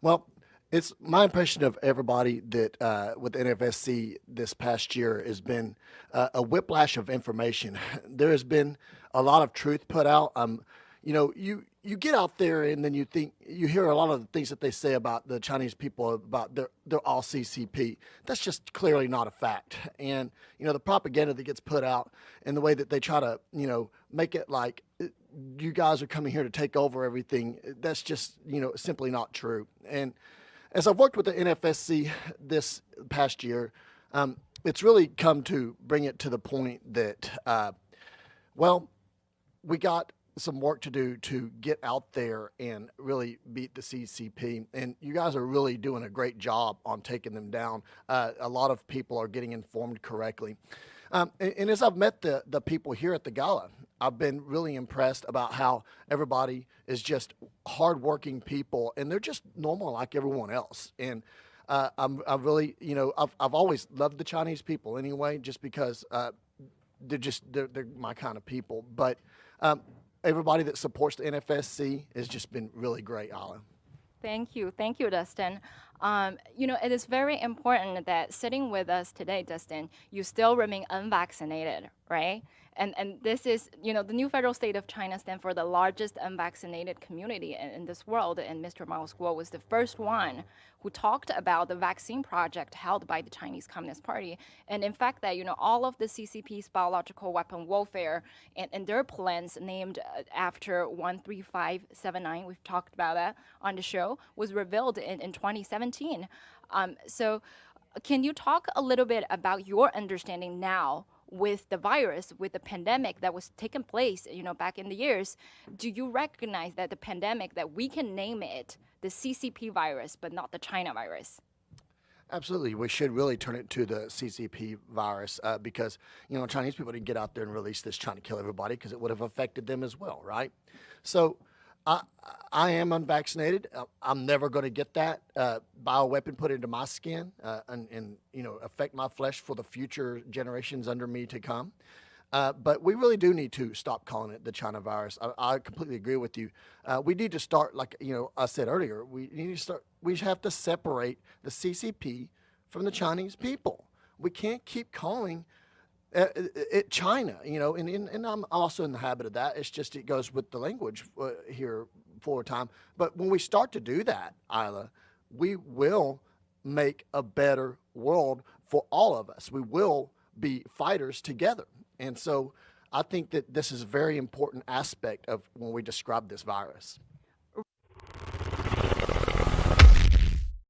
Well, it's my impression of everybody that with NFSC this past year has been a whiplash of information. There has been a lot of truth put out. You get out there and then you hear a lot of the things that they say about the Chinese people about they're all CCP. That's just clearly not a fact. And the propaganda that gets put out and the way that they try to make it like you guys are coming here to take over everything. That's just simply not true. And as I've worked with the NFSC this past year, it's really come to bring it to the point that, we got some work to do to get out there and really beat the CCP. And you guys are really doing a great job on taking them down. A lot of people are getting informed correctly. And as I've met the people here at the Gala, I've been really impressed about how everybody is just hardworking people, and they're just normal like everyone else. And I've really, I've always loved the Chinese people anyway, just because they're my kind of people. But everybody that supports the NFSC has just been really great, Isla. Thank you, Dustin. It is very important that sitting with us today, Dustin, you still remain unvaccinated, right? And this is, the new federal state of China stands for the largest unvaccinated community in this world. And Mr. Miles Guo was the first one who talked about the vaccine project held by the Chinese Communist Party. And in fact, that, all of the CCP's biological weapon warfare and their plans named after 13579, we've talked about that on the show, was revealed in 2017. So can you talk a little bit about your understanding now with the virus, with the pandemic that was taking place, back in the years? Do you recognize that the pandemic, that we can name it the CCP virus, but not the China virus? Absolutely. We should really turn it to the CCP virus because, Chinese people didn't get out there and release this trying to kill everybody because it would have affected them as well, right? So I am unvaccinated. I'm never going to get that bioweapon put into my skin and affect my flesh for the future generations under me to come. But we really do need to stop calling it the China virus. I completely agree with you. We need to start, like I said earlier, we have to separate the CCP from the Chinese people. We can't keep calling it China, and I'm also in the habit of that. It's just it goes with the language here for a time. But when we start to do that, Isla, we will make a better world for all of us. We will be fighters together. And so I think that this is a very important aspect of when we describe this virus.